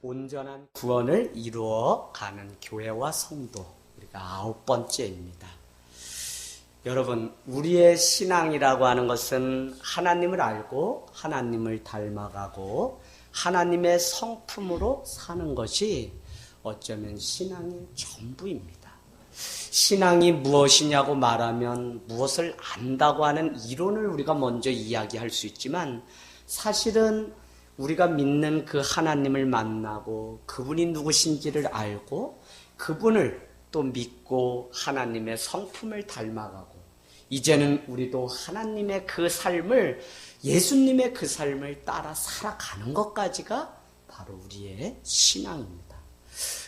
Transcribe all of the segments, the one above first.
온전한 구원을 이루어가는 교회와 성도, 우리가 9번째입니다. 여러분, 우리의 신앙이라고 하는 것은 하나님을 알고 하나님을 닮아가고 하나님의 성품으로 사는 것이 어쩌면 신앙의 전부입니다. 신앙이 무엇이냐고 말하면 무엇을 안다고 하는 이론을 우리가 먼저 이야기할 수 있지만, 사실은 우리가 믿는 그 하나님을 만나고 그분이 누구신지를 알고 그분을 또 믿고 하나님의 성품을 닮아가고, 이제는 우리도 하나님의 그 삶을, 예수님의 그 삶을 따라 살아가는 것까지가 바로 우리의 신앙입니다.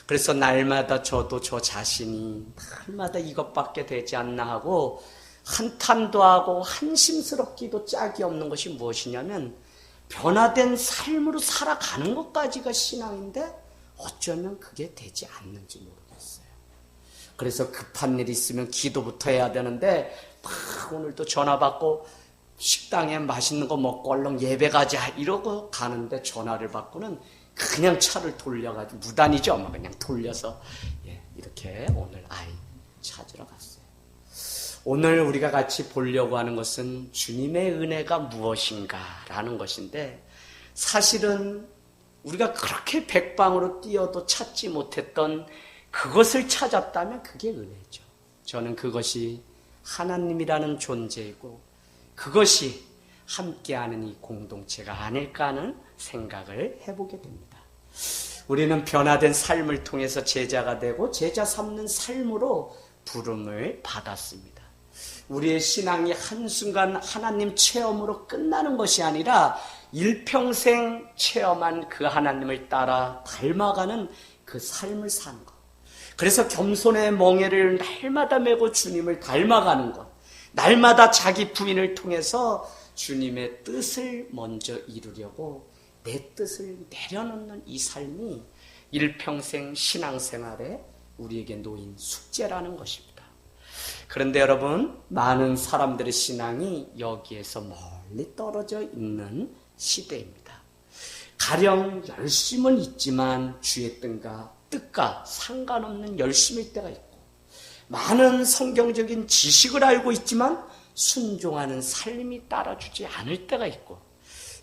그래서 날마다 저도 저 자신이 날마다 이것밖에 되지 않나 하고 한탄도 하고 한심스럽기도 짝이 없는 것이 무엇이냐면, 변화된 삶으로 살아가는 것까지가 신앙인데 어쩌면 그게 되지 않는지 모르겠어요. 그래서 급한 일 있으면 기도부터 해야 되는데 막 오늘도 전화 받고 식당에 맛있는 거 먹고 얼른 예배 가자 이러고 가는데, 전화를 받고는 그냥 차를 돌려가지고, 무단이죠, 막 그냥 돌려서 이렇게 오늘 아이 찾으러 갔어요. 오늘 우리가 같이 보려고 하는 것은 주님의 은혜가 무엇인가라는 것인데, 사실은 우리가 그렇게 백방으로 뛰어도 찾지 못했던 그것을 찾았다면 그게 은혜죠. 저는 그것이 하나님이라는 존재이고 그것이 함께하는 이 공동체가 아닐까 하는 생각을 해보게 됩니다. 우리는 변화된 삶을 통해서 제자가 되고 제자 삼는 삶으로 부름을 받았습니다. 우리의 신앙이 한순간 하나님 체험으로 끝나는 것이 아니라 일평생 체험한 그 하나님을 따라 닮아가는 그 삶을 사는 것. 그래서 겸손의 멍에를 날마다 메고 주님을 닮아가는 것, 날마다 자기 부인을 통해서 주님의 뜻을 먼저 이루려고 내 뜻을 내려놓는 이 삶이 일평생 신앙생활에 우리에게 놓인 숙제라는 것입니다. 그런데 여러분, 많은 사람들의 신앙이 여기에서 멀리 떨어져 있는 시대입니다. 가령 열심은 있지만 주의 뜻과 상관없는 열심일 때가 있고, 많은 성경적인 지식을 알고 있지만 순종하는 삶이 따라주지 않을 때가 있고,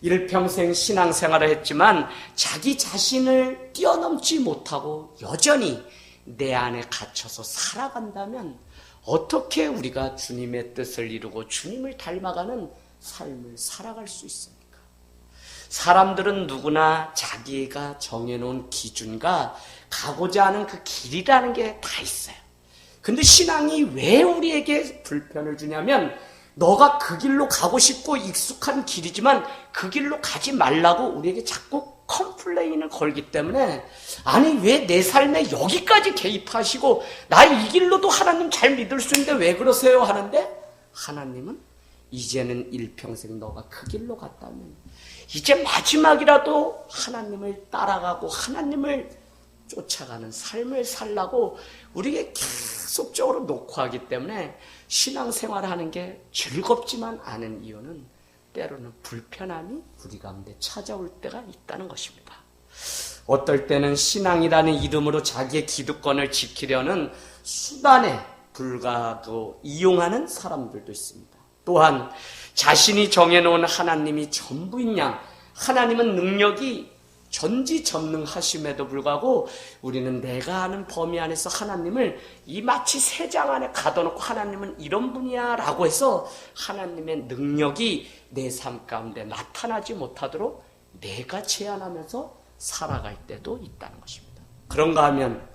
일평생 신앙생활을 했지만 자기 자신을 뛰어넘지 못하고 여전히 내 안에 갇혀서 살아간다면 어떻게 우리가 주님의 뜻을 이루고 주님을 닮아가는 삶을 살아갈 수 있습니까? 사람들은 누구나 자기가 정해놓은 기준과 가고자 하는 그 길이라는 게 다 있어요. 근데 신앙이 왜 우리에게 불편을 주냐면, 너가 그 길로 가고 싶고 익숙한 길이지만 그 길로 가지 말라고 우리에게 자꾸 컴플레인을 걸기 때문에, 아니 왜 내 삶에 여기까지 개입하시고 나 이 길로도 하나님 잘 믿을 수 있는데 왜 그러세요 하는데, 하나님은 이제는 일평생 너가 그 길로 갔다면 이제 마지막이라도 하나님을 따라가고 하나님을 쫓아가는 삶을 살라고 우리에게 계속적으로 녹화하기 때문에, 신앙생활을 하는 게 즐겁지만 않은 이유는 때로는 불편함이 우리 가운데 찾아올 때가 있다는 것입니다. 어떨 때는 신앙이라는 이름으로 자기의 기득권을 지키려는 수단에 불과하고 이용하는 사람들도 있습니다. 또한 자신이 정해놓은 하나님이 전부인 양, 하나님은 능력이 전지전능하심에도 불구하고 우리는 내가 아는 범위 안에서 하나님을 이 마치 새 장 안에 가둬놓고 하나님은 이런 분이야 라고 해서 하나님의 능력이 내 삶 가운데 나타나지 못하도록 내가 제한하면서 살아갈 때도 있다는 것입니다. 그런가 하면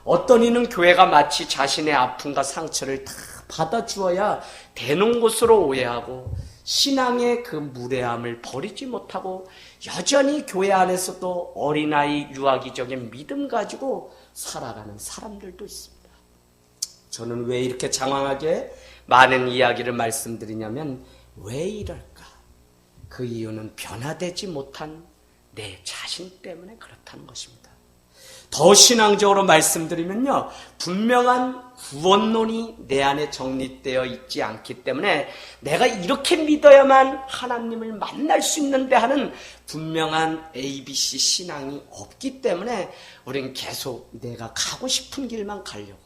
어떤 이는 교회가 마치 자신의 아픔과 상처를 다 받아주어야 되는 곳으로 오해하고 신앙의 그 무례함을 버리지 못하고 여전히 교회 안에서도 어린아이 유아기적인 믿음 가지고 살아가는 사람들도 있습니다. 저는 왜 이렇게 장황하게 많은 이야기를 말씀드리냐면, 왜 이럴까? 그 이유는 변화되지 못한 내 자신 때문에 그렇다는 것입니다. 더 신앙적으로 말씀드리면요, 분명한 구원론이 내 안에 정립되어 있지 않기 때문에 내가 이렇게 믿어야만 하나님을 만날 수 있는데 하는 분명한 ABC 신앙이 없기 때문에 우리는 계속 내가 가고 싶은 길만 가려고,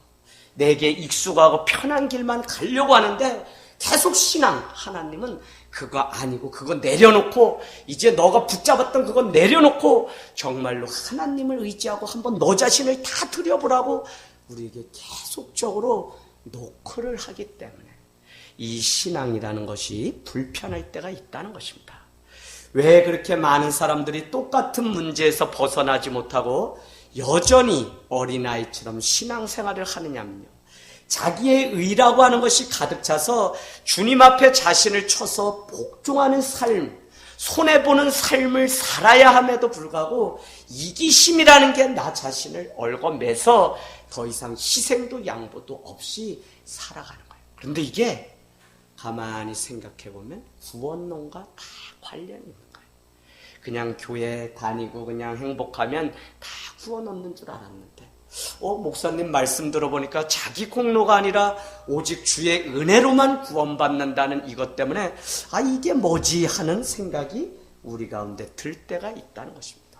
내게 익숙하고 편한 길만 가려고 하는데, 계속 신앙, 하나님은 그거 아니고 그거 내려놓고, 이제 너가 붙잡았던 그거 내려놓고 정말로 하나님을 의지하고 한번 너 자신을 다 들여보라고 우리에게 계속적으로 노크를 하기 때문에 이 신앙이라는 것이 불편할 때가 있다는 것입니다. 왜 그렇게 많은 사람들이 똑같은 문제에서 벗어나지 못하고 여전히 어린아이처럼 신앙생활을 하느냐면요, 자기의 의라고 하는 것이 가득 차서 주님 앞에 자신을 쳐서 복종하는 삶, 손해보는 삶을 살아야 함에도 불구하고 이기심이라는 게 나 자신을 얽어매서 더 이상 희생도 양보도 없이 살아가는 거예요. 그런데 이게 가만히 생각해보면 구원론과 다 관련이 있는 거예요. 그냥 교회 다니고 그냥 행복하면 다 구원 얻는 줄 알았는데, 목사님 말씀 들어보니까 자기 공로가 아니라 오직 주의 은혜로만 구원받는다는 이것 때문에 이게 뭐지 하는 생각이 우리 가운데 들 때가 있다는 것입니다.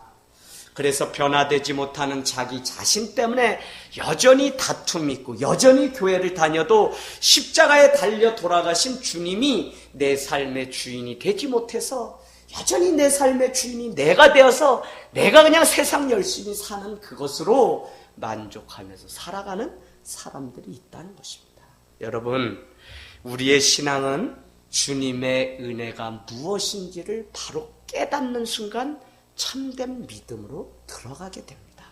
그래서 변화되지 못하는 자기 자신 때문에 여전히 다툼이 있고 여전히 교회를 다녀도 십자가에 달려 돌아가신 주님이 내 삶의 주인이 되지 못해서 여전히 내 삶의 주인이 내가 되어서 내가 그냥 세상 열심히 사는 그것으로 만족하면서 살아가는 사람들이 있다는 것입니다. 여러분, 우리의 신앙은 주님의 은혜가 무엇인지를 바로 깨닫는 순간 참된 믿음으로 들어가게 됩니다.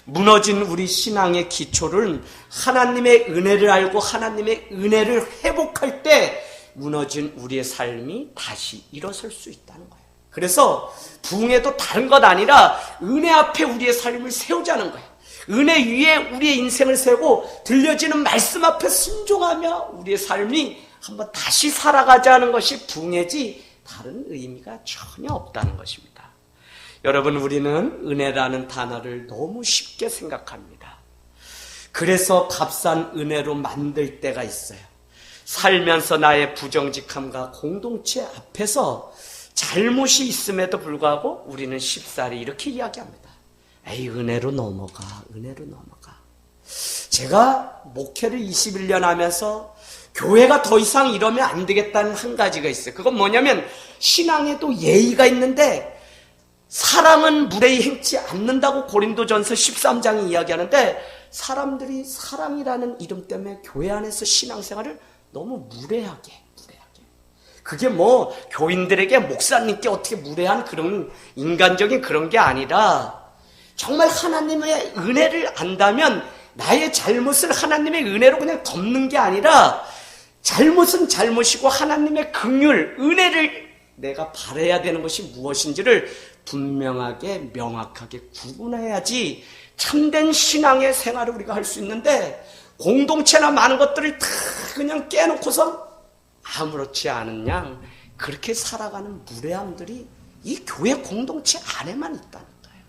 무너진 우리 신앙의 기초를 하나님의 은혜를 알고 하나님의 은혜를 회복할 때 무너진 우리의 삶이 다시 일어설 수 있다는 거예요. 그래서 부흥회도 다른 것 아니라 은혜 앞에 우리의 삶을 세우자는 거예요. 은혜 위에 우리의 인생을 세우고 들려지는 말씀 앞에 순종하며 우리의 삶이 한번 다시 살아가자는 것이 부흥회지 다른 의미가 전혀 없다는 것입니다. 여러분, 우리는 은혜라는 단어를 너무 쉽게 생각합니다. 그래서 값싼 은혜로 만들 때가 있어요. 살면서 나의 부정직함과 공동체 앞에서 잘못이 있음에도 불구하고 우리는 쉽사리 이렇게 이야기합니다. 에이, 은혜로 넘어가, 은혜로 넘어가. 제가 목회를 21년 하면서 교회가 더 이상 이러면 안 되겠다는 한 가지가 있어요. 그건 뭐냐면 신앙에도 예의가 있는데 사랑은 무례히 행치 않는다고 고린도전서 13장이 이야기하는데, 사람들이 사랑이라는 이름 때문에 교회 안에서 신앙생활을 너무 무례하게 그게 뭐 교인들에게 목사님께 어떻게 무례한 그런 인간적인 그런 게 아니라 정말 하나님의 은혜를 안다면 나의 잘못을 하나님의 은혜로 그냥 덮는 게 아니라 잘못은 잘못이고 하나님의 긍휼, 은혜를 내가 바라야 되는 것이 무엇인지를 분명하게 명확하게 구분해야지 참된 신앙의 생활을 우리가 할 수 있는데, 공동체나 많은 것들을 다 그냥 깨놓고서 아무렇지 않은 양 그렇게 살아가는 무례함들이 이 교회 공동체 안에만 있다는 거예요.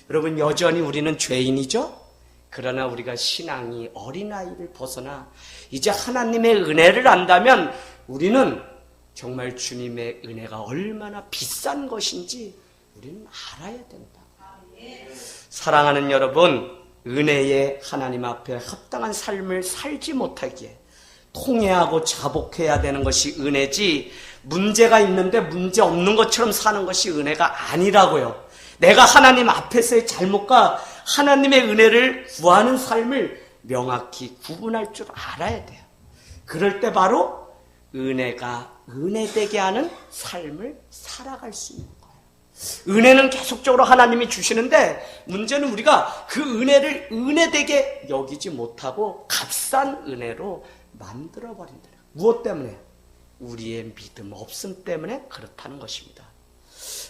여러분, 여전히 우리는 죄인이죠? 그러나 우리가 신앙이 어린아이를 벗어나 이제 하나님의 은혜를 안다면 우리는 정말 주님의 은혜가 얼마나 비싼 것인지 우리는 알아야 된다. 사랑하는 여러분, 은혜의 하나님 앞에 합당한 삶을 살지 못하기에 통회하고 자복해야 되는 것이 은혜지, 문제가 있는데 문제 없는 것처럼 사는 것이 은혜가 아니라고요. 내가 하나님 앞에서의 잘못과 하나님의 은혜를 구하는 삶을 명확히 구분할 줄 알아야 돼요. 그럴 때 바로 은혜가 은혜되게 하는 삶을 살아갈 수 있는 거예요. 은혜는 계속적으로 하나님이 주시는데 문제는 우리가 그 은혜를 은혜되게 여기지 못하고 값싼 은혜로 만들어버린다. 무엇 때문에? 우리의 믿음 없음 때문에 그렇다는 것입니다.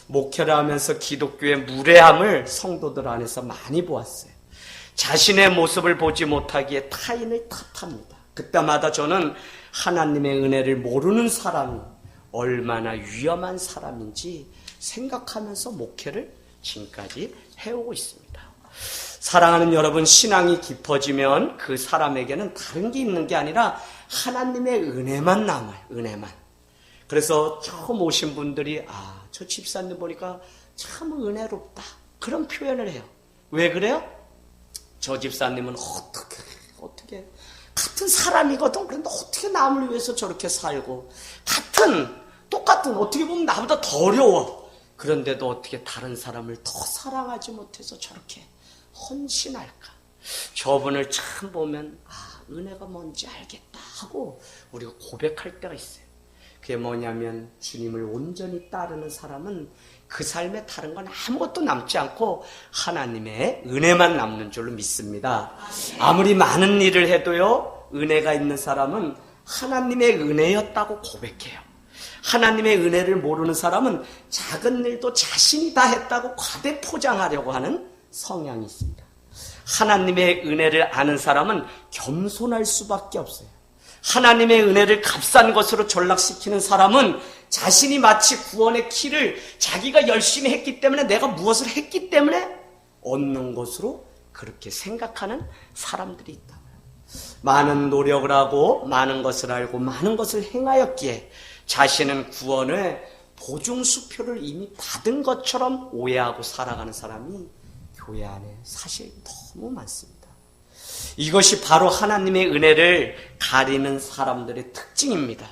목회를 하면서 기독교의 무례함을 성도들 안에서 많이 보았어요. 자신의 모습을 보지 못하기에 타인을 탓합니다. 그때마다 저는 하나님의 은혜를 모르는 사람이 얼마나 위험한 사람인지 생각하면서 목회를 지금까지 해오고 있습니다. 사랑하는 여러분, 신앙이 깊어지면 그 사람에게는 다른 게 있는 게 아니라 하나님의 은혜만 남아요. 은혜만. 그래서 처음 오신 분들이 저 집사님 보니까 참 은혜롭다, 그런 표현을 해요. 왜 그래요? 저 집사님은 어떻게 같은 사람이거든. 그런데 어떻게 남을 위해서 저렇게 살고, 똑같은 어떻게 보면 나보다 더 어려워. 그런데도 어떻게 다른 사람을 더 사랑하지 못해서 저렇게 헌신할까? 저분을 참 보면 은혜가 뭔지 알겠다 하고 우리가 고백할 때가 있어요. 그게 뭐냐면 주님을 온전히 따르는 사람은 그 삶에 다른 건 아무것도 남지 않고 하나님의 은혜만 남는 줄로 믿습니다. 아무리 많은 일을 해도요, 은혜가 있는 사람은 하나님의 은혜였다고 고백해요. 하나님의 은혜를 모르는 사람은 작은 일도 자신이 다 했다고 과대 포장하려고 하는 성향이 있습니다. 하나님의 은혜를 아는 사람은 겸손할 수밖에 없어요. 하나님의 은혜를 값싼 것으로 전락시키는 사람은 자신이 마치 구원의 키를 자기가 열심히 했기 때문에, 내가 무엇을 했기 때문에 얻는 것으로 그렇게 생각하는 사람들이 있다고요. 많은 노력을 하고 많은 것을 알고 많은 것을 행하였기에 자신은 구원의 보증수표를 이미 받은 것처럼 오해하고 살아가는 사람이 교회 안에 사실 너무 많습니다. 이것이 바로 하나님의 은혜를 가리는 사람들의 특징입니다.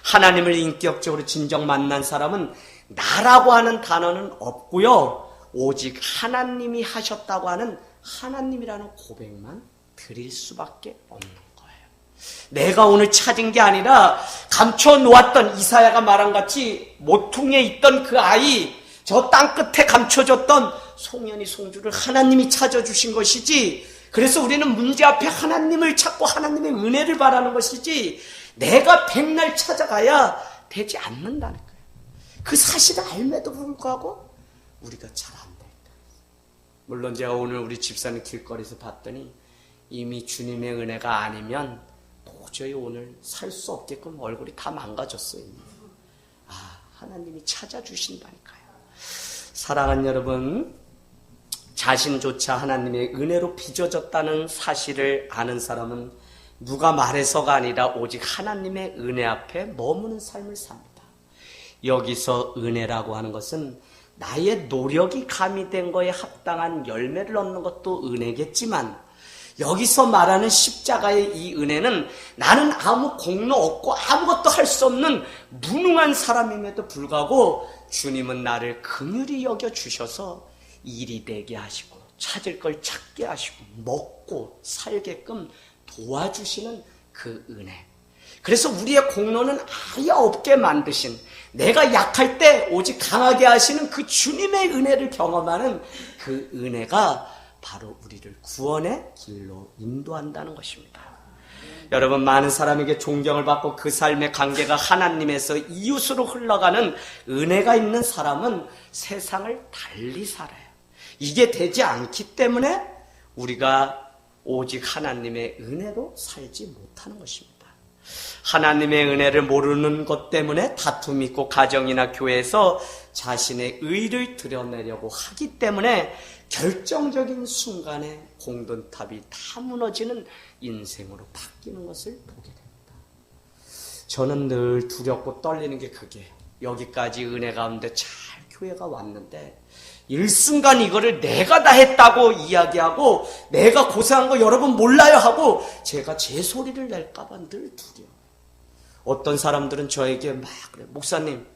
하나님을 인격적으로 진정 만난 사람은 나라고 하는 단어는 없고요, 오직 하나님이 하셨다고 하는 하나님이라는 고백만 드릴 수밖에 없는 거예요. 내가 오늘 찾은 게 아니라 감춰놓았던, 이사야가 말한 같이 모퉁이에 있던 그 아이, 저 땅끝에 감춰졌던 송현이 송주를 하나님이 찾아주신 것이지, 그래서 우리는 문제 앞에 하나님을 찾고 하나님의 은혜를 바라는 것이지, 내가 백날 찾아가야 되지 않는다는 거예요. 그 사실을 알매도 불구하고 우리가 잘 안 될까. 물론 제가 오늘 우리 집사님 길거리에서 봤더니 이미 주님의 은혜가 아니면 도저히 오늘 살 수 없게끔 얼굴이 다 망가졌어요. 하나님이 찾아주신다니까요. 사랑하는 여러분, 자신조차 하나님의 은혜로 빚어졌다는 사실을 아는 사람은 누가 말해서가 아니라 오직 하나님의 은혜 앞에 머무는 삶을 삽니다. 여기서 은혜라고 하는 것은 나의 노력이 가미된 거에 합당한 열매를 얻는 것도 은혜겠지만, 여기서 말하는 십자가의 이 은혜는 나는 아무 공로 없고 아무것도 할 수 없는 무능한 사람임에도 불구하고 주님은 나를 긍휼히 여겨주셔서 일이 되게 하시고 찾을 걸 찾게 하시고 먹고 살게끔 도와주시는 그 은혜. 그래서 우리의 공로는 아예 없게 만드신, 내가 약할 때 오직 강하게 하시는 그 주님의 은혜를 경험하는 그 은혜가 바로 우리를 구원의 길로 인도한다는 것입니다. 여러분, 많은 사람에게 존경을 받고 그 삶의 관계가 하나님에서 이웃으로 흘러가는 은혜가 있는 사람은 세상을 달리 살아요. 이게 되지 않기 때문에 우리가 오직 하나님의 은혜로 살지 못하는 것입니다. 하나님의 은혜를 모르는 것 때문에 다툼 있고 가정이나 교회에서 자신의 의를 드러내려고 하기 때문에 결정적인 순간에 공든탑이 다 무너지는 인생으로 바뀌는 것을 보게 됩니다. 저는 늘 두렵고 떨리는 게 그게, 여기까지 은혜 가운데 잘 교회가 왔는데 일순간 이거를 내가 다 했다고 이야기하고 내가 고생한 거 여러분 몰라요 하고 제가 제 소리를 낼까봐 늘 두려워요. 어떤 사람들은 저에게 막 그래, 목사님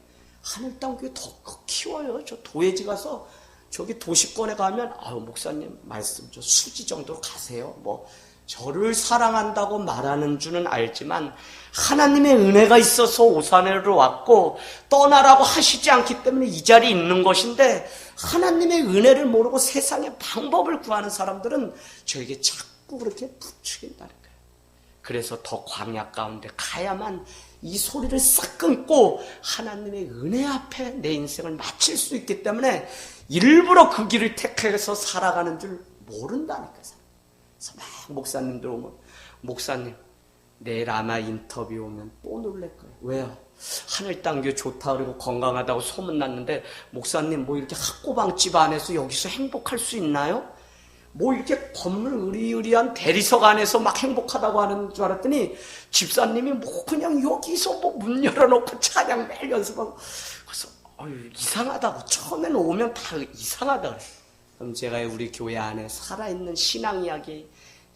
하늘땅교회 더 키워요. 저 도예지 가서 저기 도시권에 가면 목사님 말씀 저 수지 정도로 가세요. 뭐 저를 사랑한다고 말하는 줄은 알지만 하나님의 은혜가 있어서 오산에로 왔고 떠나라고 하시지 않기 때문에 이 자리에 있는 것인데, 하나님의 은혜를 모르고 세상의 방법을 구하는 사람들은 저에게 자꾸 그렇게 부추긴다는 거예요. 그래서 더 광야 가운데 가야만 이 소리를 싹 끊고 하나님의 은혜 앞에 내 인생을 마칠 수 있기 때문에 일부러 그 길을 택해서 살아가는 줄 모른다니까요. 그래서 막 목사님들 오면, 목사님 내일 아마 인터뷰 오면 또 놀랄 거예요. 왜요? 하늘땅교회 좋다 그러고 건강하다고 소문났는데 목사님 뭐 이렇게 학고방집 안에서 여기서 행복할 수 있나요? 뭐 이렇게 건물 의리의리한 대리석 안에서 막 행복하다고 하는 줄 알았더니 집사님이 뭐 그냥 여기서 뭐 문 열어놓고 찬양 매일 연습하고 그래서 이상하다고 처음에는 오면 다 이상하다 그래. 그럼 제가 우리 교회 안에 살아있는 신앙 이야기,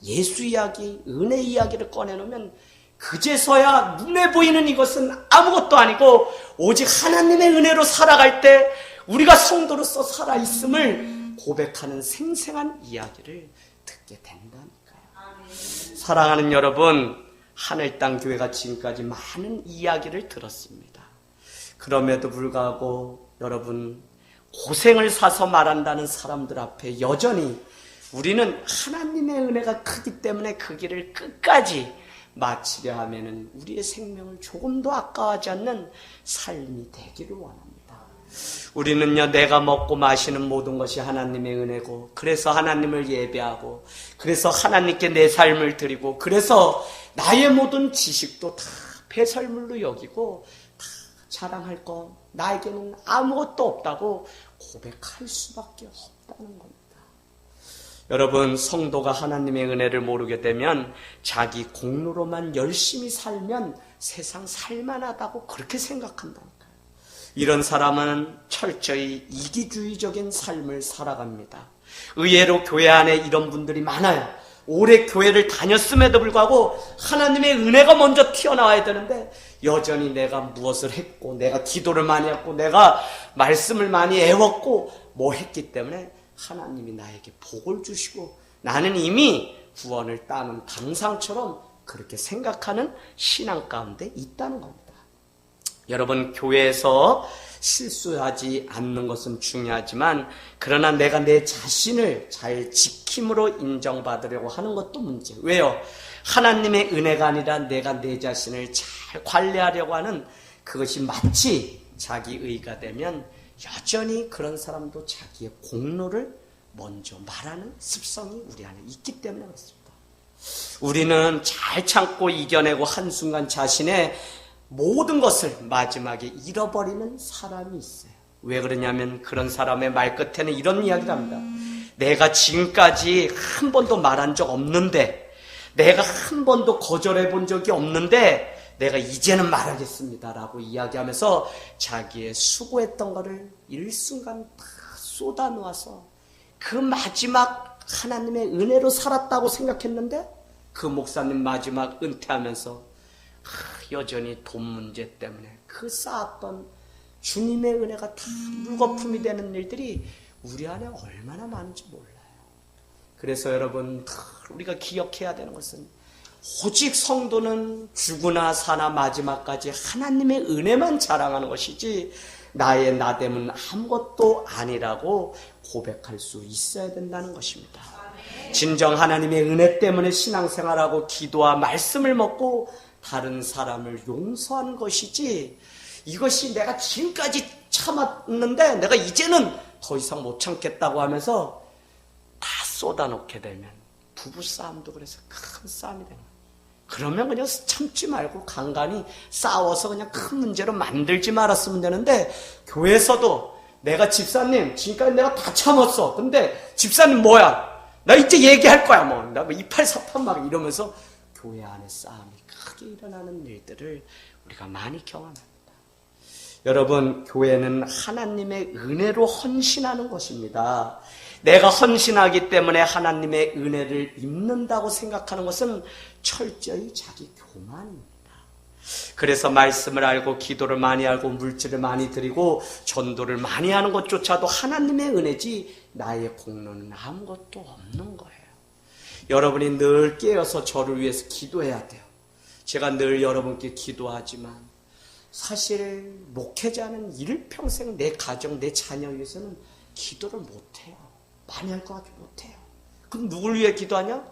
예수 이야기, 은혜 이야기를 꺼내놓으면 그제서야 눈에 보이는 이것은 아무것도 아니고 오직 하나님의 은혜로 살아갈 때 우리가 성도로서 살아있음을 고백하는 생생한 이야기를 듣게 된다니까요. 사랑하는 여러분, 하늘 땅 교회가 지금까지 많은 이야기를 들었습니다. 그럼에도 불구하고 여러분, 고생을 사서 말한다는 사람들 앞에 여전히 우리는 하나님의 은혜가 크기 때문에 그 길을 끝까지 마치려 하면은 우리의 생명을 조금도 아까워하지 않는 삶이 되기를 원합니다. 우리는요, 내가 먹고 마시는 모든 것이 하나님의 은혜고, 그래서 하나님을 예배하고, 그래서 하나님께 내 삶을 드리고, 그래서 나의 모든 지식도 다 배설물로 여기고, 다 자랑할 것, 나에게는 아무것도 없다고 고백할 수밖에 없다는 겁니다. 여러분, 성도가 하나님의 은혜를 모르게 되면 자기 공로로만 열심히 살면 세상 살만하다고 그렇게 생각한다니까요. 이런 사람은 철저히 이기주의적인 삶을 살아갑니다. 의외로 교회 안에 이런 분들이 많아요. 오래 교회를 다녔음에도 불구하고 하나님의 은혜가 먼저 튀어나와야 되는데 여전히 내가 무엇을 했고, 내가 기도를 많이 했고, 내가 말씀을 많이 애웠고 뭐 했기 때문에 하나님이 나에게 복을 주시고 나는 이미 구원을 따는 당상처럼 그렇게 생각하는 신앙 가운데 있다는 겁니다. 여러분, 교회에서 실수하지 않는 것은 중요하지만 그러나 내가 내 자신을 잘 지킴으로 인정받으려고 하는 것도 문제예요. 왜요? 하나님의 은혜가 아니라 내가 내 자신을 잘 관리하려고 하는 그것이 마치 자기 의가 되면 여전히 그런 사람도 자기의 공로를 먼저 말하는 습성이 우리 안에 있기 때문에 그렇습니다. 우리는 잘 참고 이겨내고 한순간 자신의 모든 것을 마지막에 잃어버리는 사람이 있어요. 왜 그러냐면 그런 사람의 말끝에는 이런 이야기를 합니다. 내가 지금까지 한 번도 말한 적 없는데, 내가 한 번도 거절해 본 적이 없는데 내가 이제는 말하겠습니다 라고 이야기하면서 자기의 수고했던 거를 일순간 다 쏟아놓아서 그 마지막 하나님의 은혜로 살았다고 생각했는데 그 목사님 마지막 은퇴하면서 여전히 돈 문제 때문에 그 쌓았던 주님의 은혜가 다 물거품이 되는 일들이 우리 안에 얼마나 많은지 몰라요. 그래서 여러분, 우리가 기억해야 되는 것은 오직 성도는 죽으나 사나 마지막까지 하나님의 은혜만 자랑하는 것이지 나의 나됨은 아무것도 아니라고 고백할 수 있어야 된다는 것입니다. 진정 하나님의 은혜 때문에 신앙생활하고 기도와 말씀을 먹고 다른 사람을 용서하는 것이지, 이것이 내가 지금까지 참았는데 내가 이제는 더 이상 못 참겠다고 하면서 다 쏟아놓게 되면 부부싸움도 그래서 큰 싸움이 되는 거예요. 그러면 그냥 참지 말고 간간히 싸워서 그냥 큰 문제로 만들지 말았으면 되는데, 교회에서도 내가 집사님 지금까지 내가 다 참았어, 근데 집사님 뭐야, 나 이제 얘기할 거야, 뭐 나 2848 막 이러면서 교회 안에 싸움이 크게 일어나는 일들을 우리가 많이 경험합니다. 여러분, 교회는 하나님의 은혜로 헌신하는 것입니다. 내가 헌신하기 때문에 하나님의 은혜를 입는다고 생각하는 것은 철저히 자기 교만입니다. 그래서 말씀을 알고 기도를 많이 알고 물질을 많이 드리고 전도를 많이 하는 것조차도 하나님의 은혜지 나의 공로는 아무것도 없는 거예요. 여러분이 늘 깨어서 저를 위해서 기도해야 돼요. 제가 늘 여러분께 기도하지만 사실 목회자는 일평생 내 가정, 내 자녀 위해서는 기도를 못해요. 많이 할 것 같게 못해요. 그럼 누굴 위해 기도하냐?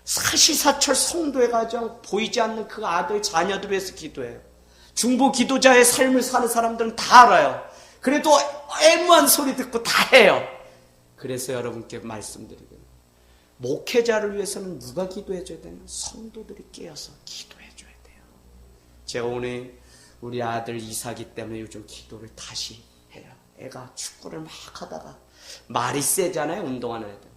사시사철 성도의 가정, 보이지 않는 그 아들, 자녀들 위해서 기도해요. 중보 기도자의 삶을 사는 사람들은 다 알아요. 그래도 애무한 소리 듣고 다 해요. 그래서 여러분께 말씀드리고, 목회자를 위해서는 누가 기도해줘야 되나? 성도들이 깨어서 기도해줘야 돼요. 제가 오늘 우리 아들 이사기 때문에 요즘 기도를 다시 해요. 애가 축구를 막 하다가 말이 세잖아요, 운동하는 애들.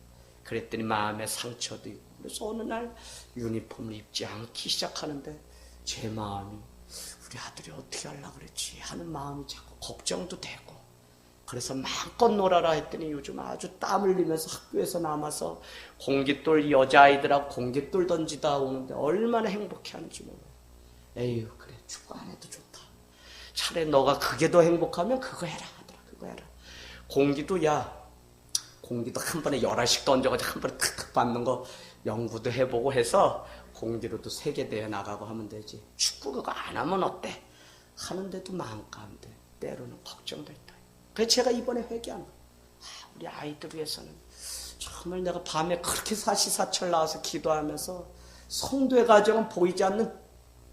그랬더니 마음에 상처도 있고, 그래서 어느 날 유니폼을 입지 않기 시작하는데 제 마음이 우리 아들이 어떻게 하려고 그랬지 하는 마음이 자꾸 걱정도 되고, 그래서 마음껏 놀아라 했더니 요즘 아주 땀 흘리면서 학교에서 남아서 공깃돌, 여자아이들하고 공깃돌 던지다 오는데 얼마나 행복해하는지 몰라요. 에휴, 그래, 축구 안 해도 좋다. 차라리 너가 그게 더 행복하면 그거 해라 하더라. 그거 해라. 공기도 한 번에 11씩 던져가지고 한 번에 탁탁 받는 거 연구도 해보고 해서 공기로도 세계대회 나가고 하면 되지. 축구 그거 안 하면 어때? 하는데도 마음 가운데 때로는 걱정될 때. 그래서 제가 이번에 회개한 거예요. 우리 아이들 위해서는 정말 내가 밤에 그렇게 사시사철 나와서 기도하면서 성도의 가정은 보이지 않는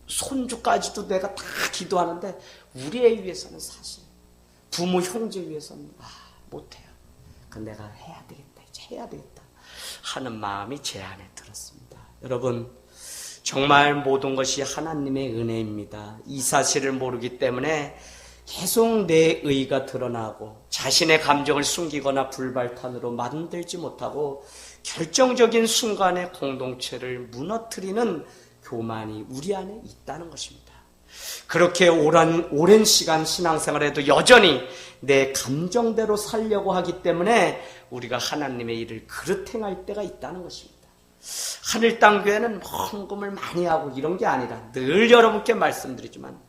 손주까지도 내가 다 기도하는데 우리 애 위해서는 사실 부모 형제 위해서는 못해요. 그 내가 해야 되겠다, 이제 해야 되겠다 하는 마음이 제 안에 들었습니다. 여러분, 정말 모든 것이 하나님의 은혜입니다. 이 사실을 모르기 때문에 계속 내 의가 드러나고 자신의 감정을 숨기거나 불발탄으로 만들지 못하고 결정적인 순간에 공동체를 무너뜨리는 교만이 우리 안에 있다는 것입니다. 그렇게 오랜 시간 신앙생활에도 여전히 내 감정대로 살려고 하기 때문에 우리가 하나님의 일을 그릇 행할 때가 있다는 것입니다. 하늘땅교회는 헌금을 많이 하고 이런 게 아니라 늘 여러분께 말씀드리지만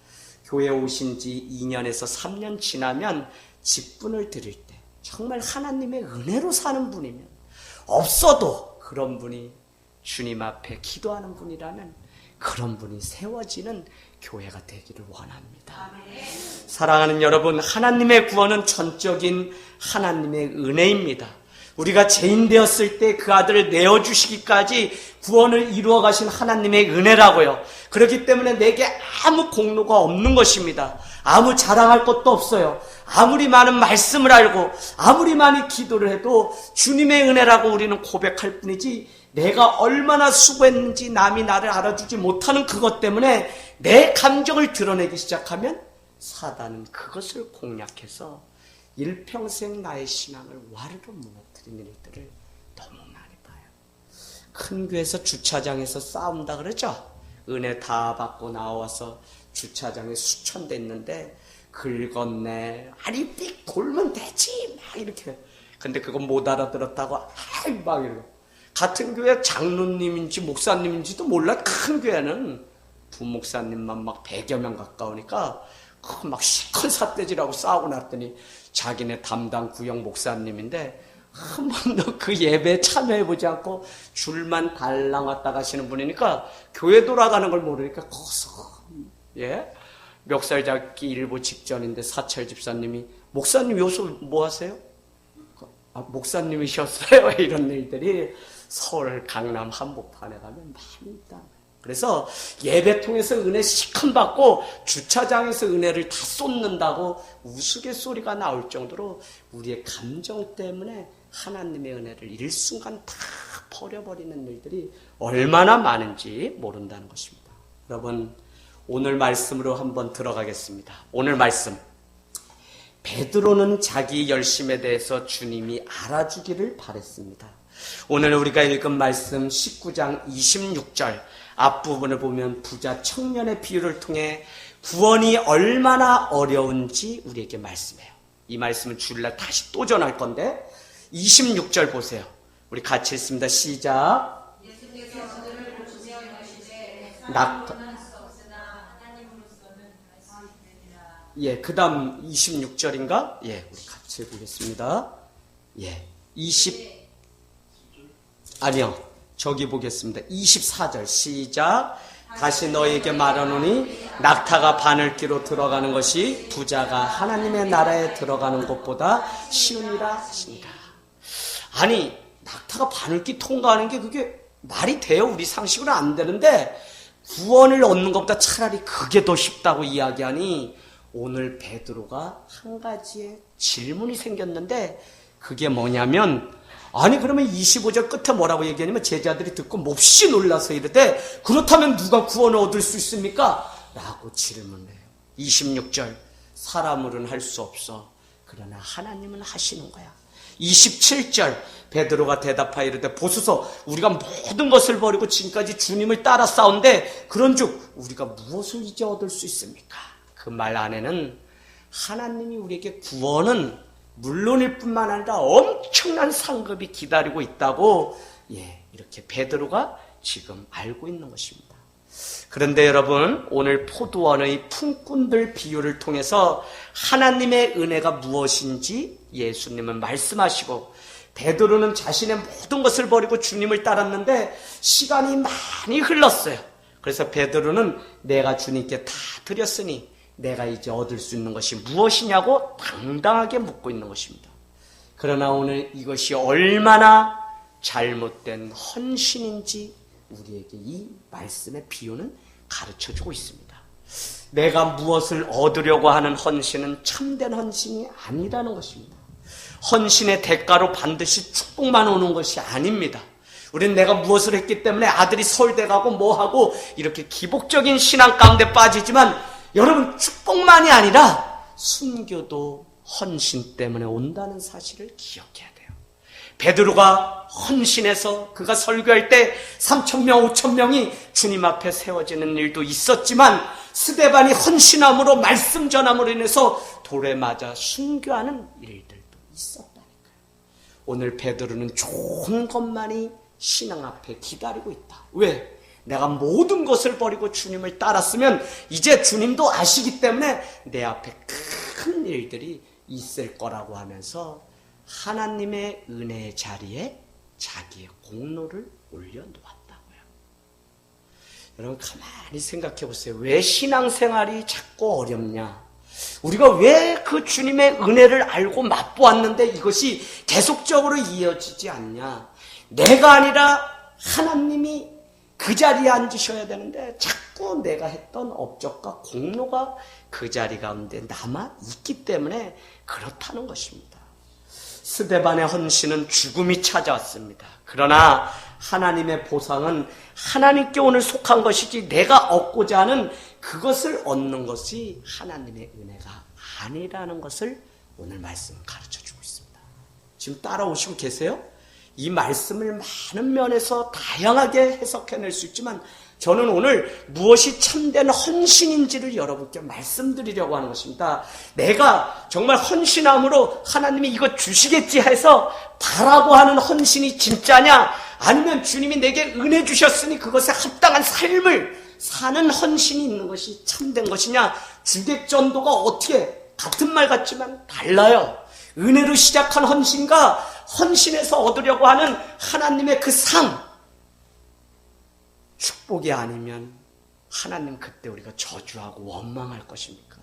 교회 오신 지 2년에서 3년 지나면 직분을 드릴 때 정말 하나님의 은혜로 사는 분이면, 없어도 그런 분이 주님 앞에 기도하는 분이라면 그런 분이 세워지는 교회가 되기를 원합니다. 사랑하는 여러분, 하나님의 구원은 전적인 하나님의 은혜입니다. 우리가 죄인 되었을 때 그 아들을 내어주시기까지 구원을 이루어 가신 하나님의 은혜라고요. 그렇기 때문에 내게 아무 공로가 없는 것입니다. 아무 자랑할 것도 없어요. 아무리 많은 말씀을 알고 아무리 많이 기도를 해도 주님의 은혜라고 우리는 고백할 뿐이지, 내가 얼마나 수고했는지 남이 나를 알아주지 못하는 그것 때문에 내 감정을 드러내기 시작하면 사단은 그것을 공략해서 일평생 나의 신앙을 와르르 무너뜨리는 일들을 너무 많이 봐요. 큰 교회에서 주차장에서 싸운다 그러죠. 은혜 다 받고 나와서 주차장에 수천대 있는데 긁었네, 아니 삑 돌면 되지 막 이렇게. 근데 그건 못 알아들었다고 막 이러고, 같은 교회 장로님인지 목사님인지도 몰라. 큰 교회는 부목사님만 막 100여 명 가까우니까 막 시큰 삿대질하고 싸우고 났더니 자기네 담당 구역 목사님인데 한 번도 그 예배에 참여해보지 않고 줄만 달랑 왔다 가시는 분이니까 교회 돌아가는 걸 모르니까 거기서 멱살 잡기 일보 직전인데 사찰 집사님이 목사님 요새 뭐 하세요? 목사님이셨어요. 이런 일들이 서울 강남 한복판에 가면 많이 있다. 그래서 예배 통해서 은혜 시큰 받고 주차장에서 은혜를 다 쏟는다고 우스갯소리가 나올 정도로 우리의 감정 때문에 하나님의 은혜를 일순간 다 버려버리는 일들이 얼마나 많은지 모른다는 것입니다. 여러분, 오늘 말씀으로 한번 들어가겠습니다. 오늘 말씀, 베드로는 자기 열심에 대해서 주님이 알아주기를 바랬습니다. 오늘 우리가 읽은 말씀 19장 26절 앞부분을 보면 부자 청년의 비유를 통해 구원이 얼마나 어려운지 우리에게 말씀해요. 이 말씀은 주일날 다시 또 전할 건데 26절 보세요. 우리 같이 읽습니다. 시작. 그 다음 26절인가? 우리 같이 보겠습니다. 저기 보겠습니다. 24절 시작. 다시 너에게 말하노니 낙타가 바늘기로 들어가는 것이 부자가 하나님의 나라에 들어가는 것보다 쉬우니라 하신다. 아니, 낙타가 바늘기 통과하는 게 그게 말이 돼요? 우리 상식으로 안 되는데 구원을 얻는 것보다 차라리 그게 더 쉽다고 이야기하니, 오늘 베드로가 한 가지의 질문이 생겼는데 그게 뭐냐면, 아니 그러면 25절 끝에 뭐라고 얘기하냐면 제자들이 듣고 몹시 놀라서 이르되 그렇다면 누가 구원을 얻을 수 있습니까? 라고 질문을 해요. 26절, 사람으로는 할 수 없어. 그러나 하나님은 하시는 거야. 27절 베드로가 대답하여 이르되 보소서 우리가 모든 것을 버리고 지금까지 주님을 따라 싸운데 그런즉 우리가 무엇을 이제 얻을 수 있습니까? 그 말 안에는 하나님이 우리에게 구원은 물론일 뿐만 아니라 엄청난 상급이 기다리고 있다고 이렇게 베드로가 지금 알고 있는 것입니다. 그런데 여러분, 오늘 포도원의 품꾼들 비유를 통해서 하나님의 은혜가 무엇인지 예수님은 말씀하시고 베드로는 자신의 모든 것을 버리고 주님을 따랐는데 시간이 많이 흘렀어요. 그래서 베드로는 내가 주님께 다 드렸으니 내가 이제 얻을 수 있는 것이 무엇이냐고 당당하게 묻고 있는 것입니다. 그러나 오늘 이것이 얼마나 잘못된 헌신인지 우리에게 이 말씀의 비유는 가르쳐주고 있습니다. 내가 무엇을 얻으려고 하는 헌신은 참된 헌신이 아니라는 것입니다. 헌신의 대가로 반드시 축복만 오는 것이 아닙니다. 우리는 내가 무엇을 했기 때문에 아들이 서울대 가고 뭐하고 이렇게 기복적인 신앙 가운데 빠지지만 여러분, 축복만이 아니라 순교도 헌신 때문에 온다는 사실을 기억해야 돼요. 베드로가 헌신해서 그가 설교할 때 3,000명, 5,000명이 주님 앞에 세워지는 일도 있었지만 스데반이 헌신함으로 말씀 전함으로 인해서 돌에 맞아 순교하는 일들도 있었다니까요. 오늘 베드로는 좋은 것만이 신앙 앞에 기다리고 있다. 왜? 내가 모든 것을 버리고 주님을 따랐으면 이제 주님도 아시기 때문에 내 앞에 큰 일들이 있을 거라고 하면서 하나님의 은혜의 자리에 자기의 공로를 올려놓았다고요. 여러분, 가만히 생각해 보세요. 왜 신앙생활이 자꾸 어렵냐? 우리가 왜 그 주님의 은혜를 알고 맛보았는데 이것이 계속적으로 이어지지 않냐? 내가 아니라 하나님이 그 자리에 앉으셔야 되는데 자꾸 내가 했던 업적과 공로가 그 자리 가운데 남아 있기 때문에 그렇다는 것입니다. 스데반의 헌신은 죽음이 찾아왔습니다. 그러나 하나님의 보상은 하나님께 오늘 속한 것이지 내가 얻고자 하는 그것을 얻는 것이 하나님의 은혜가 아니라는 것을 오늘 말씀은 가르쳐주고 있습니다. 지금 따라오시고 계세요? 이 말씀을 많은 면에서 다양하게 해석해낼 수 있지만 저는 오늘 무엇이 참된 헌신인지를 여러분께 말씀드리려고 하는 것입니다. 내가 정말 헌신함으로 하나님이 이거 주시겠지 해서 바라고 하는 헌신이 진짜냐, 아니면 주님이 내게 은혜 주셨으니 그것에 합당한 삶을 사는 헌신이 있는 것이 참된 것이냐, 주객전도가 어떻게 같은 말 같지만 달라요. 은혜로 시작한 헌신과 헌신에서 얻으려고 하는 하나님의 그 상, 축복이 아니면 하나님 그때 우리가 저주하고 원망할 것입니까?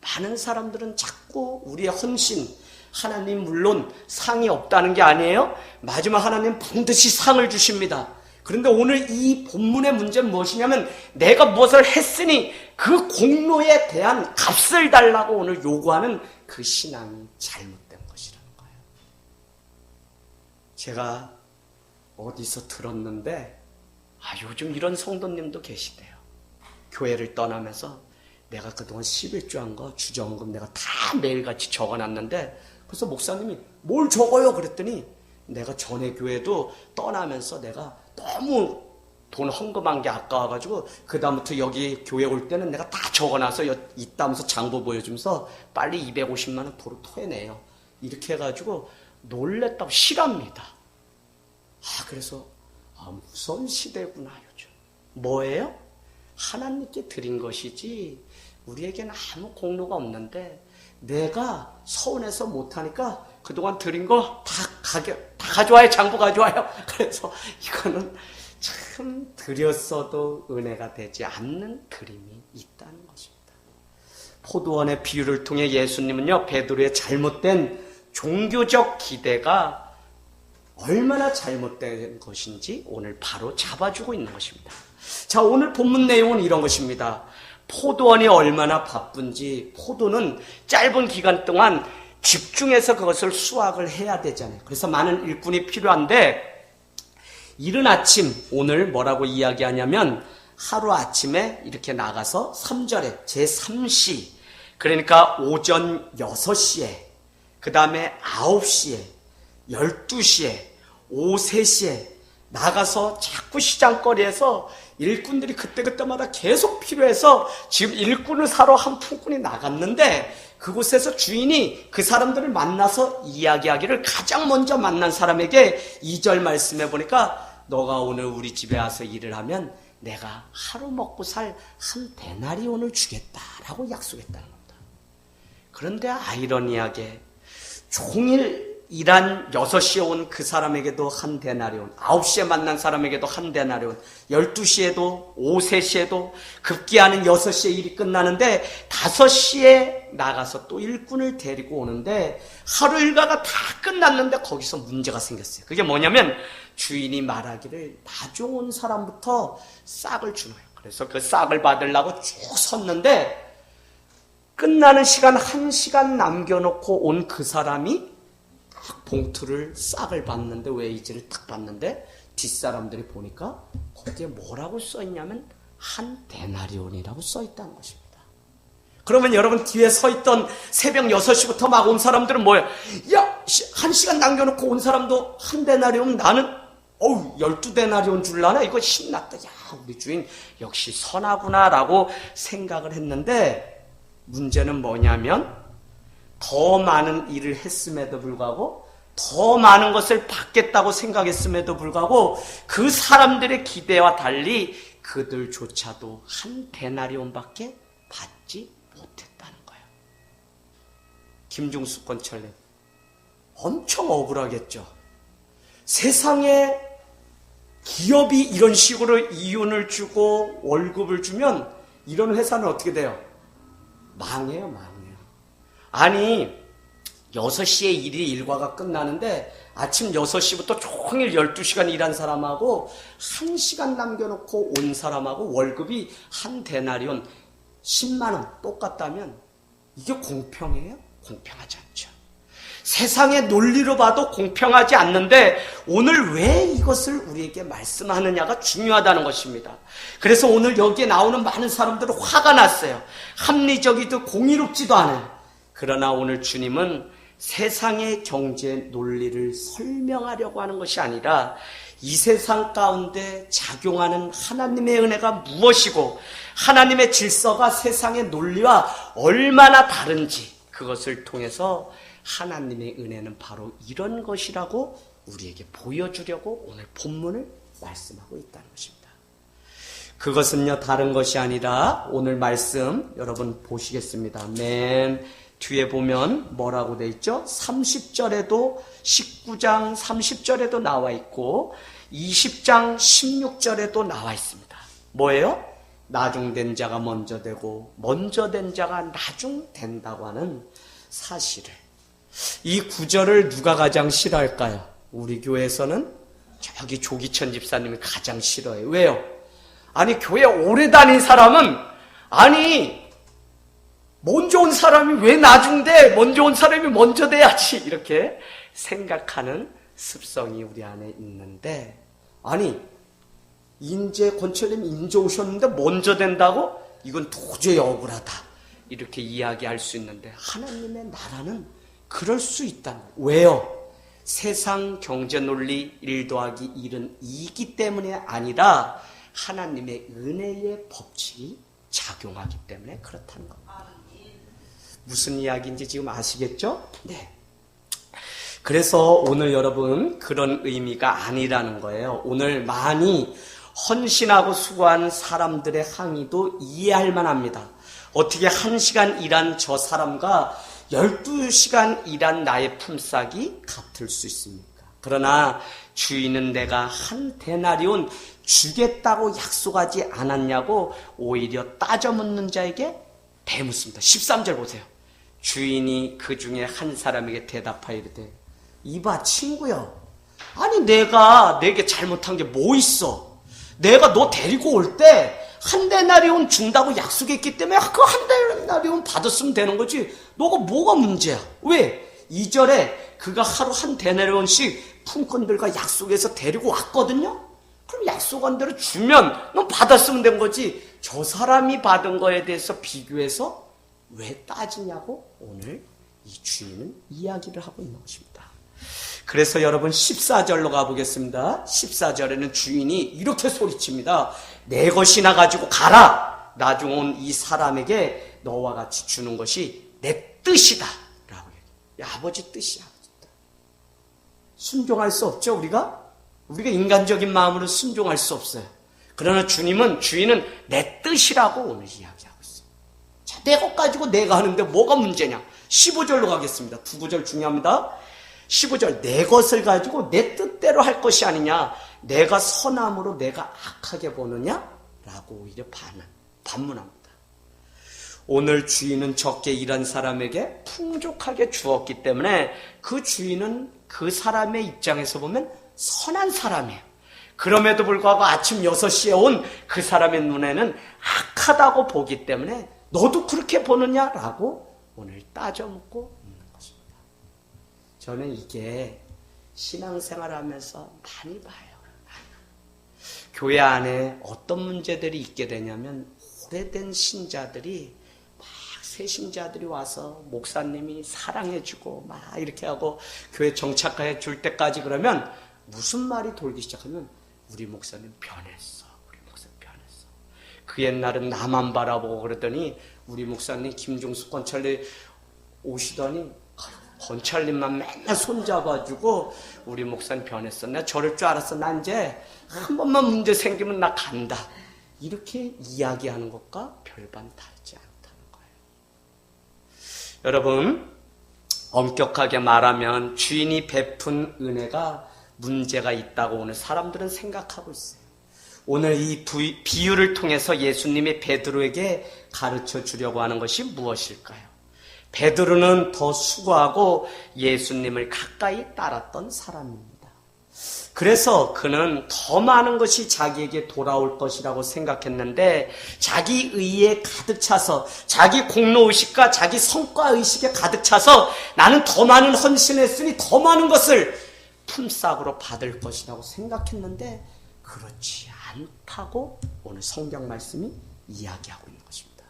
많은 사람들은 자꾸 우리의 헌신, 하나님 물론 상이 없다는 게 아니에요. 마지막 하나님 반드시 상을 주십니다. 그런데 오늘 이 본문의 문제는 무엇이냐면 내가 무엇을 했으니 그 공로에 대한 값을 달라고 오늘 요구하는 그 신앙이 잘못된 것이라는 거예요. 제가 어디서 들었는데 요즘 이런 성도님도 계시대요. 교회를 떠나면서 내가 그동안 11조 한 거 주정금 내가 다 매일같이 적어놨는데 그래서 목사님이 뭘 적어요? 그랬더니 내가 전에 교회도 떠나면서 내가 너무 돈 헌금한 게 아까워가지고 그 다음부터 여기 교회 올 때는 내가 다 적어놔서 있다면서 장부 보여주면서 빨리 250만 원 도로 토해내요. 이렇게 해가지고 놀랬다고 실합니다. 그래서 무서운 시대구나 요즘. 뭐예요? 하나님께 드린 것이지 우리에게는 아무 공로가 없는데 내가 서운해서 못하니까 그동안 드린 거 다 가져와요. 장부 가져와요. 그래서 이거는 참 드렸어도 은혜가 되지 않는 드림이 있다는 것입니다. 포도원의 비유를 통해 예수님은요, 베드로의 잘못된 종교적 기대가 얼마나 잘못된 것인지 오늘 바로 잡아주고 있는 것입니다. 자, 오늘 본문 내용은 이런 것입니다. 포도원이 얼마나 바쁜지, 포도는 짧은 기간 동안 집중해서 그것을 수확을 해야 되잖아요. 그래서 많은 일꾼이 필요한데 이른 아침, 오늘 뭐라고 이야기하냐면 하루 아침에 이렇게 나가서 3절에 제3시, 그러니까 오전 6시에 그 다음에 9시에 12시에, 오후 3시에 나가서 자꾸 시장거리에서 일꾼들이 그때그때마다 계속 필요해서 지금 일꾼을 사러 한 품꾼이 나갔는데 그곳에서 주인이 그 사람들을 만나서 이야기하기를 가장 먼저 만난 사람에게 2절 말씀해 보니까 너가 오늘 우리 집에 와서 일을 하면 내가 하루 먹고 살 한 데나리온을 주겠다라고 약속했다는 겁니다. 그런데 아이러니하게 종일 일한 6시에 온 그 사람에게도 한 데나리온, 9시에 만난 사람에게도 한 데나리온, 12시에도, 오후 3시에도, 급기야는 6시에 일이 끝나는데 5시에 나가서 또 일꾼을 데리고 오는데 하루 일과가 다 끝났는데 거기서 문제가 생겼어요. 그게 뭐냐면 주인이 말하기를 나중 온 사람부터 싹을 주는 거예요. 그래서 그 싹을 받으려고 쭉 섰는데 끝나는 시간 1시간 남겨놓고 온 그 사람이 봉투를 싹을 봤는데 웨이지를 딱 봤는데 뒷사람들이 보니까 거기에 뭐라고 써있냐면 한 데나리온이라고 써있다는 것입니다. 그러면 여러분 뒤에 서있던 새벽 6시부터 막 온 사람들은 뭐예요? 야 1시간 남겨놓고 온 사람도 한 데나리온 나는 12데나리온 줄라나? 이거 신났다. 야 우리 주인 역시 선하구나 라고 생각을 했는데 문제는 뭐냐면 더 많은 일을 했음에도 불구하고 더 많은 것을 받겠다고 생각했음에도 불구하고 그 사람들의 기대와 달리 그들조차도 한 데나리온밖에 받지 못했다는 거예요. 김중수 건철님 엄청 억울하겠죠. 세상에 기업이 이런 식으로 이윤을 주고 월급을 주면 이런 회사는 어떻게 돼요? 망해요. 아니 6시에 일과가 끝나는데 아침 6시부터 종일 12시간 일한 사람하고 1시간 남겨놓고 온 사람하고 월급이 한 데나리온 10만 원 똑같다면 이게 공평해요? 공평하지 않죠. 세상의 논리로 봐도 공평하지 않는데 오늘 왜 이것을 우리에게 말씀하느냐가 중요하다는 것입니다. 그래서 오늘 여기에 나오는 많은 사람들은 화가 났어요. 합리적이도 공의롭지도 않아요. 그러나 오늘 주님은 세상의 경제 논리를 설명하려고 하는 것이 아니라 이 세상 가운데 작용하는 하나님의 은혜가 무엇이고 하나님의 질서가 세상의 논리와 얼마나 다른지 그것을 통해서 하나님의 은혜는 바로 이런 것이라고 우리에게 보여주려고 오늘 본문을 말씀하고 있다는 것입니다. 그것은요 다른 것이 아니라 오늘 말씀 여러분 보시겠습니다. 맨 뒤에 보면 뭐라고 돼 있죠? 30절에도 19장 30절에도 나와 있고 20장 16절에도 나와 있습니다. 뭐예요? 나중된 자가 먼저 되고 먼저 된 자가 나중된다고 하는 사실을 이 구절을 누가 가장 싫어할까요? 우리 교회에서는 저기 조기천 집사님이 가장 싫어해요. 왜요? 아니 교회 오래 다닌 사람은 아니 먼저 온 사람이 왜 나중돼? 먼저 온 사람이 먼저 돼야지 이렇게 생각하는 습성이 우리 안에 있는데 아니 인제 권철님 인제 오셨는데 먼저 된다고? 이건 도저히 억울하다 이렇게 이야기할 수 있는데 하나님의 나라는 그럴 수 있다는 거예요. 왜요? 세상 경제 논리 1 더하기 1은 2이기 때문에 아니라 하나님의 은혜의 법칙이 작용하기 때문에 그렇다는 겁니다. 무슨 이야기인지 지금 아시겠죠? 네. 그래서 오늘 여러분 그런 의미가 아니라는 거예요. 오늘 많이 헌신하고 수고한 사람들의 항의도 이해할 만합니다. 어떻게 1시간 일한 저 사람과 12시간 일한 나의 품삯이 같을 수 있습니까? 그러나 주인은 내가 한 데나리온 주겠다고 약속하지 않았냐고 오히려 따져 묻는 자에게 대묻습니다. 13절 보세요. 주인이 그 중에 한 사람에게 대답하여 이르되 이봐 친구야 아니 내가 내게 잘못한 게 뭐 있어? 내가 너 데리고 올 때 한 데나리온 준다고 약속했기 때문에 그 한 데나리온 받았으면 되는 거지 너가 뭐가 문제야? 왜? 2절에 그가 하루 한 데나리온씩 품꾼들과 약속해서 데리고 왔거든요. 그럼 약속한 대로 주면 넌 받았으면 된 거지 저 사람이 받은 거에 대해서 비교해서 왜 따지냐고 오늘 이 주인은 이야기를 하고 있는 것입니다. 그래서 여러분 14절로 가보겠습니다. 14절에는 주인이 이렇게 소리칩니다. 내 것이나 가지고 가라. 나중 온 이 사람에게 너와 같이 주는 것이 내 뜻이다 라고 얘기해요. 아버지 뜻이야. 순종할 수 없죠. 우리가 인간적인 마음으로 순종할 수 없어요. 그러나 주인은 내 뜻이라고 오늘 이야기하고 있어요. 자, 내 것 가지고 내가 하는데 뭐가 문제냐. 15절로 가겠습니다. 두 구절 중요합니다. 15절, 내 것을 가지고 내 뜻대로 할 것이 아니냐. 내가 선함으로 내가 악하게 보느냐? 라고 오히려 반문합니다. 오늘 주인은 적게 일한 사람에게 풍족하게 주었기 때문에 그 주인은 그 사람의 입장에서 보면 선한 사람이에요. 그럼에도 불구하고 아침 6시에 온 그 사람의 눈에는 악하다고 보기 때문에 너도 그렇게 보느냐라고 오늘 따져 묻고 있는 것입니다. 저는 이게 신앙생활하면서 많이 봐요. 교회 안에 어떤 문제들이 있게 되냐면 오래된 신자들이 막 새 신자들이 와서 목사님이 사랑해주고 막 이렇게 하고 교회 정착해 줄 때까지 그러면 무슨 말이 돌기 시작하면 우리 목사님 변했어. 우리 목사님 변했어. 그 옛날은 나만 바라보고 그러더니 우리 목사님 김종숙 권찰리 오시더니 권찰님만 맨날 손잡아주고 우리 목사님 변했어. 내가 저럴 줄 알았어. 난 이제 한 번만 문제 생기면 나 간다. 이렇게 이야기하는 것과 별반 다르지 않다는 거예요. 여러분, 엄격하게 말하면 주인이 베푼 은혜가 문제가 있다고 오늘 사람들은 생각하고 있어요. 오늘 이 비유를 통해서 예수님이 베드로에게 가르쳐 주려고 하는 것이 무엇일까요? 베드로는 더 수고하고 예수님을 가까이 따랐던 사람입니다. 그래서 그는 더 많은 것이 자기에게 돌아올 것이라고 생각했는데 자기 의에 가득 차서 자기 공로의식과 자기 성과의식에 가득 차서 나는 더 많은 헌신했으니 더 많은 것을 품삯으로 받을 것이라고 생각했는데 그렇지 않다고 오늘 성경 말씀이 이야기하고 있는 것입니다.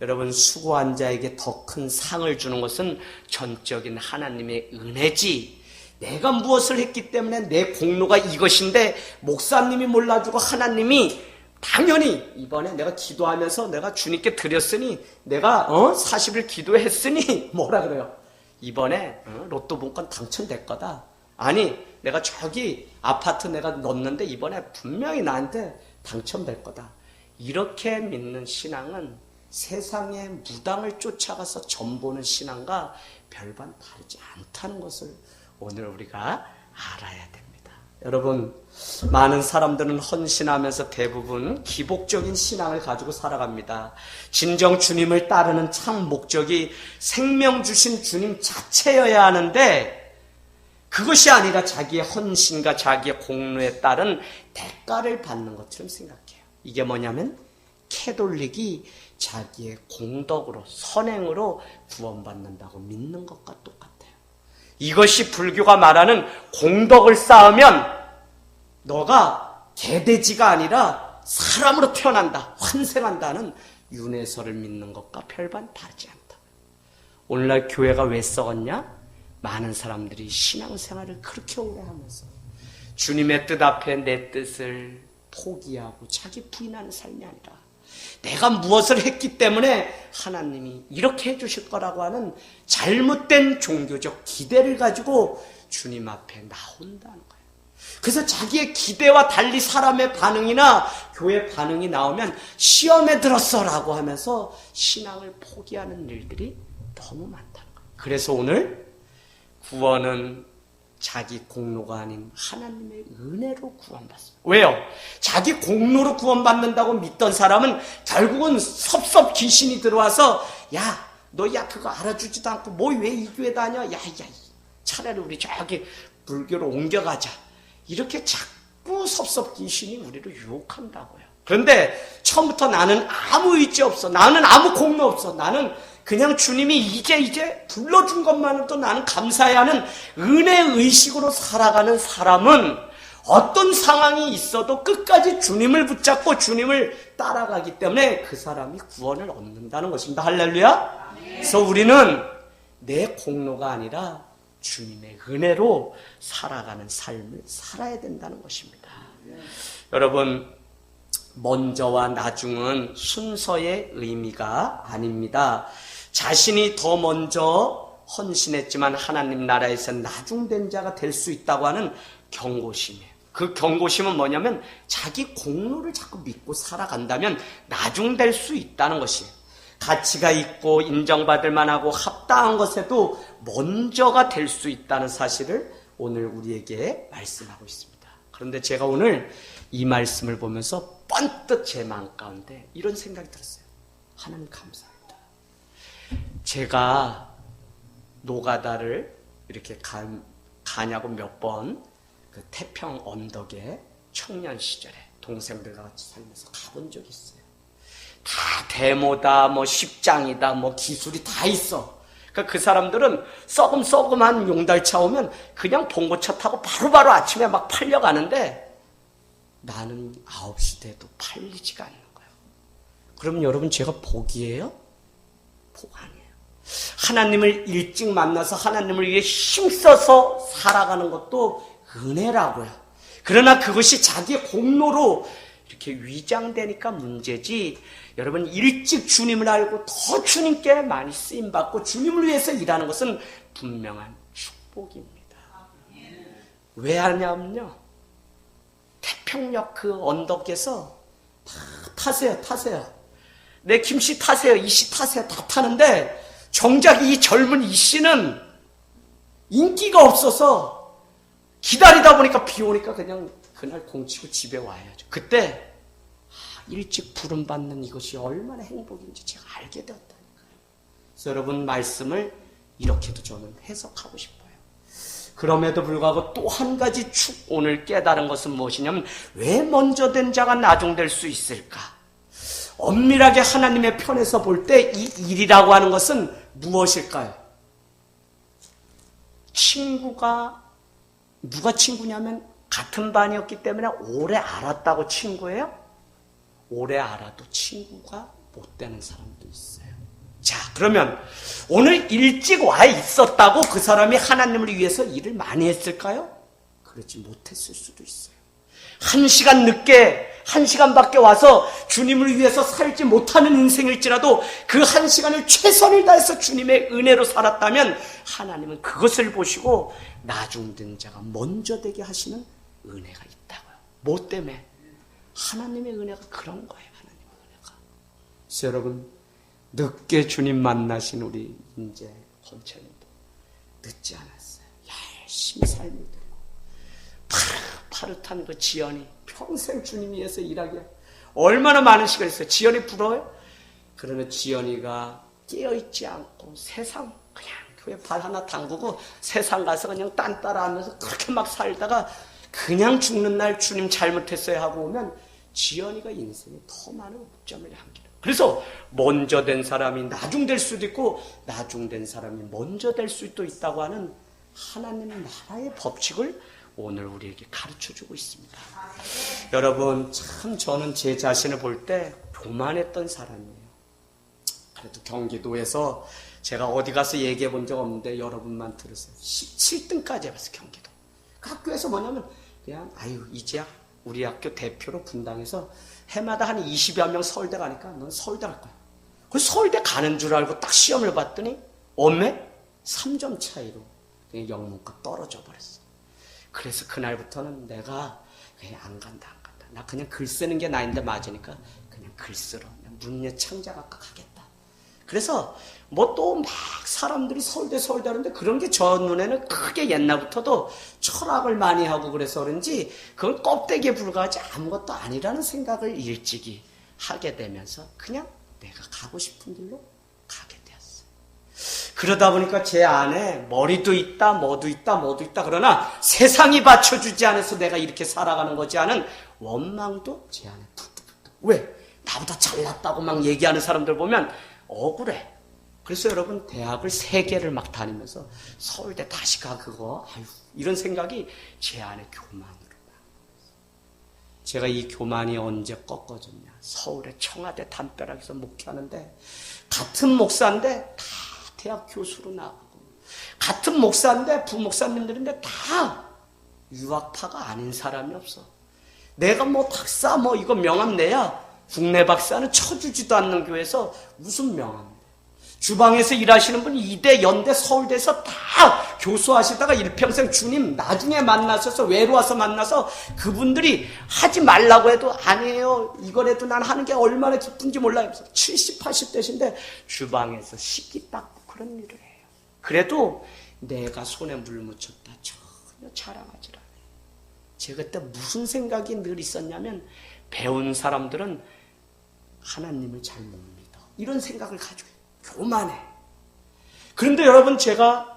여러분, 수고한 자에게 더 큰 상을 주는 것은 전적인 하나님의 은혜지 내가 무엇을 했기 때문에 내 공로가 이것인데 목사님이 몰라주고 하나님이 당연히 이번에 내가 기도하면서 내가 주님께 드렸으니 내가 40일 기도했으니 뭐라 그래요? 이번에 로또 복권 당첨될 거다. 아니 내가 저기 아파트 내가 넣었는데 이번에 분명히 나한테 당첨될 거다. 이렇게 믿는 신앙은 세상의 무당을 쫓아가서 점보는 신앙과 별반 다르지 않다는 것을 오늘 우리가 알아야 됩니다. 여러분, 많은 사람들은 헌신하면서 대부분 기복적인 신앙을 가지고 살아갑니다. 진정 주님을 따르는 참 목적이 생명 주신 주님 자체여야 하는데 그것이 아니라 자기의 헌신과 자기의 공로에 따른 대가를 받는 것처럼 생각해요. 이게 뭐냐면 캐톨릭이 자기의 공덕으로 선행으로 구원받는다고 믿는 것과 똑같아요. 이것이 불교가 말하는 공덕을 쌓으면 너가 개돼지가 아니라 사람으로 태어난다, 환생한다는 윤회설을 믿는 것과 별반 다르지 않다. 오늘날 교회가 왜 썩었냐? 많은 사람들이 신앙생활을 그렇게 오래 하면서 주님의 뜻 앞에 내 뜻을 포기하고 자기 부인하는 삶이 아니라 내가 무엇을 했기 때문에 하나님이 이렇게 해주실 거라고 하는 잘못된 종교적 기대를 가지고 주님 앞에 나온다는 거예요. 그래서 자기의 기대와 달리 사람의 반응이나 교회 반응이 나오면 시험에 들었어라고 하면서 신앙을 포기하는 일들이 너무 많다는 거예요. 그래서 오늘 구원은 자기 공로가 아닌 하나님의 은혜로 구원받습니다. 왜요? 자기 공로로 구원받는다고 믿던 사람은 결국은 섭섭 귀신이 들어와서 야, 너 그거 알아주지도 않고 뭐 왜 이 교회 다녀? 야, 차라리 우리 저기 불교로 옮겨가자. 이렇게 자꾸 섭섭 귀신이 우리를 유혹한다고요. 그런데 처음부터 나는 아무 의지 없어. 나는 아무 공로 없어. 나는 그냥 주님이 이제 불러준 것만으로도 나는 감사해야 하는 은혜의식으로 살아가는 사람은 어떤 상황이 있어도 끝까지 주님을 붙잡고 주님을 따라가기 때문에 그 사람이 구원을 얻는다는 것입니다. 할렐루야. 그래서 우리는 내 공로가 아니라 주님의 은혜로 살아가는 삶을 살아야 된다는 것입니다. 여러분, 먼저와 나중은 순서의 의미가 아닙니다. 자신이 더 먼저 헌신했지만 하나님 나라에서 나중된 자가 될 수 있다고 하는 경고심이에요. 그 경고심은 뭐냐면 자기 공로를 자꾸 믿고 살아간다면 나중될 수 있다는 것이에요. 가치가 있고 인정받을 만하고 합당한 것에도 먼저가 될 수 있다는 사실을 오늘 우리에게 말씀하고 있습니다. 그런데 제가 오늘 이 말씀을 보면서 번뜩 제 마음 가운데 이런 생각이 들었어요. 하나님 감사합니다. 제가 노가다를 이렇게 가냐고 몇 번 그 태평 언덕에 청년 시절에 동생들과 같이 살면서 가본 적이 있어요. 다 데모다, 뭐 십장이다, 뭐 기술이 다 있어. 그러니까 그 사람들은 썩음썩음한 용달차 오면 그냥 봉고차 타고 바로바로 아침에 막 팔려가는데 나는 9시 돼도 팔리지가 않는 거예요. 그럼 여러분 제가 복이에요? 복 아니에요. 하나님을 일찍 만나서 하나님을 위해 힘써서 살아가는 것도 은혜라고요. 그러나 그것이 자기의 공로로 이렇게 위장되니까 문제지. 여러분 일찍 주님을 알고 더 주님께 많이 쓰임받고 주님을 위해서 일하는 것은 분명한 축복입니다. 왜 하냐면요, 태평역 그 언덕에서 타세요. 내 김씨 타세요, 이씨 타세요, 다 타는데 정작 이 젊은 이씨는 인기가 없어서 기다리다 보니까 비 오니까 그냥 그날 공치고 집에 와야죠. 그때 일찍 부름받는 이것이 얼마나 행복인지 제가 알게 되었다니까요. 그래서 여러분 말씀을 이렇게도 저는 해석하고 싶어요. 그럼에도 불구하고 또 한 가지 오늘 깨달은 것은 무엇이냐면 왜 먼저 된 자가 나중될 수 있을까? 엄밀하게 하나님의 편에서 볼 때 이 일이라고 하는 것은 무엇일까요? 누가 친구냐면 같은 반이었기 때문에 오래 알았다고 친구예요? 오래 알아도 친구가 못 되는 사람도 있어요. 자, 그러면 오늘 일찍 와 있었다고 그 사람이 하나님을 위해서 일을 많이 했을까요? 그렇지 못했을 수도 있어요. 1시간 늦게 1시간밖에 와서 주님을 위해서 살지 못하는 인생일지라도 그 1시간을 최선을 다해서 주님의 은혜로 살았다면 하나님은 그것을 보시고 나중된 자가 먼저 되게 하시는 은혜가 있다고요. 뭐 때문에? 하나님의 은혜가 그런 거예요. 하나님의 은혜가. 그래서 여러분 늦게 주님 만나신 우리 인재 권천님도 늦지 않았어요. 열심히 삶을 들고 파릇한 그 지연이 평생 주님 위해서 일하게 얼마나 많은 시간이 있어요. 지연이 부러워요? 그러나 지연이가 깨어있지 않고 세상 그냥 교회 발 하나 담그고 세상 가서 그냥 딴 따라하면서 그렇게 막 살다가 그냥 죽는 날 주님 잘못했어요 하고 오면 지연이가 인생에 더 많은 옥점을 남기는. 그래서 먼저 된 사람이 나중될 수도 있고 나중된 사람이 먼저 될 수도 있다고 하는 하나님 나라의 법칙을 오늘 우리에게 가르쳐주고 있습니다. 여러분 참 저는 제 자신을 볼 때 교만했던 사람이에요. 그래도 경기도에서 제가 어디 가서 얘기해 본 적 없는데 여러분만 들으세요. 17등까지 해봤어요. 경기도. 그 학교에서 뭐냐면 그냥 이제야 우리 학교 대표로 분당해서 해마다 한 20여 명 서울대 가니까 넌 서울대 갈 거야. 그래서 서울대 가는 줄 알고 딱 시험을 봤더니 엄매 3점 차이로 그냥 영문과 떨어져 버렸어. 그래서 그날부터는 내가 그냥 안 간다. 나 그냥 글 쓰는 게 나인데 맞으니까 그냥 글 쓰러 문예 창작학과 가겠다. 그래서 뭐 또 막 사람들이 서울대 하는데 그런 게 저 눈에는 크게 옛날부터도 철학을 많이 하고 그래서 그런지 그건 껍데기에 불과하지 아무것도 아니라는 생각을 일찍이 하게 되면서 그냥 내가 가고 싶은 길로 가게 되었어요. 그러다 보니까 제 안에 머리도 있다, 뭐도 있다 그러나 세상이 받쳐주지 않아서 내가 이렇게 살아가는 거지 않은 원망도 제 안에 푸득푸득. 왜? 나보다 잘났다고 막 얘기하는 사람들 보면 억울해. 그래서 여러분 대학을 3개를 막 다니면서 서울대 다시 가 그거 이런 생각이 제 안에 교만으로 나요. 제가 이 교만이 언제 꺾어졌냐. 서울의 청와대 담벼락에서 목회하는데 같은 목사인데 다 대학 교수로 나가고 같은 목사인데 부목사님들인데 다 유학파가 아닌 사람이 없어. 내가 뭐 박사 뭐 이거 명함 내야 국내 박사는 쳐주지도 않는 교회에서 무슨 명함. 주방에서 일하시는 분이 이대, 연대, 서울대에서 다 교수하시다가 일평생 주님 나중에 만나셔서 외로워서 만나서 그분들이 하지 말라고 해도 아니에요. 이거라도 난 하는 게 얼마나 기쁜지 몰라요. 70, 80대신데 주방에서 식기 닦고 그런 일을 해요. 그래도 내가 손에 물 묻혔다 전혀 자랑하지 않아요. 제가 그때 무슨 생각이 늘 있었냐면 배운 사람들은 하나님을 잘 못 믿어. 이런 생각을 가지고 교만해. 그런데 여러분 제가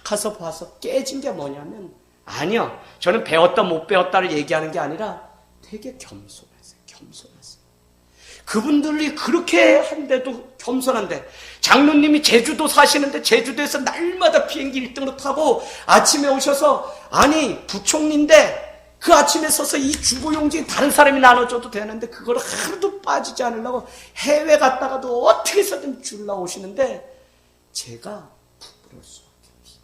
가서 봐서 깨진 게 뭐냐면 아니요. 저는 배웠다 못 배웠다를 얘기하는 게 아니라 되게 겸손했어요. 겸손했어요. 그분들이 그렇게 한데도 겸손한데 장로님이 제주도 사시는데 제주도에서 날마다 비행기 1등으로 타고 아침에 오셔서 아니 부총리인데 그 아침에 서서 이 주고용지 다른 사람이 나눠줘도 되는데 그걸 하루도 빠지지 않으려고 해외 갔다가도 어떻게 해서든 주려고 오시는데 제가 부끄러울 수밖에 없어요.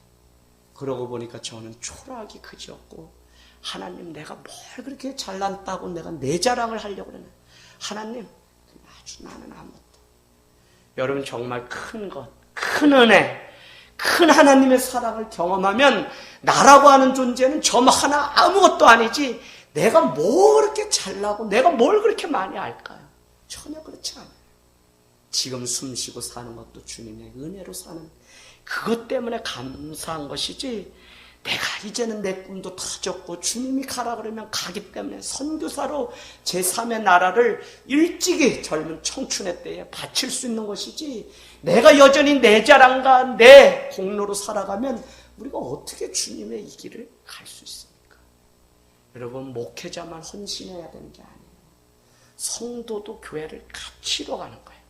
그러고 보니까 저는 초라하기 그지없고 하나님 내가 뭘 그렇게 잘났다고 내가 내 자랑을 하려고 그러네. 하나님 아주 나는 아무것도. 여러분 정말 큰 것, 큰 은혜, 큰 하나님의 사랑을 경험하면 나라고 하는 존재는 점 하나 아무것도 아니지 내가 뭐 그렇게 잘나고 내가 뭘 그렇게 많이 알까요? 전혀 그렇지 않아요. 지금 숨쉬고 사는 것도 주님의 은혜로 사는 그것 때문에 감사한 것이지 내가 이제는 내 꿈도 다 졌고 주님이 가라 그러면 가기 때문에 선교사로 제3의 나라를 일찍이 젊은 청춘의 때에 바칠 수 있는 것이지 내가 여전히 내 자랑과 내 공로로 살아가면 우리가 어떻게 주님의 이 길을 갈 수 있습니까? 여러분 목회자만 헌신해야 되는 게 아니에요. 성도도 교회를 같이 이뤄가는 거예요.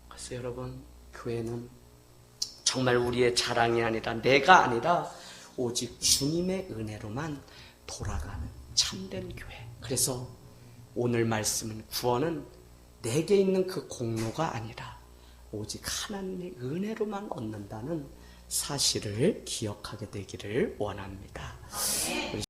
그래서 여러분 교회는 정말 우리의 자랑이 아니라 내가 아니라 오직 주님의 은혜로만 돌아가는 참된 교회. 그래서 오늘 말씀은 구원은 내게 있는 그 공로가 아니라 오직 하나님의 은혜로만 얻는다는 사실을 기억하게 되기를 원합니다.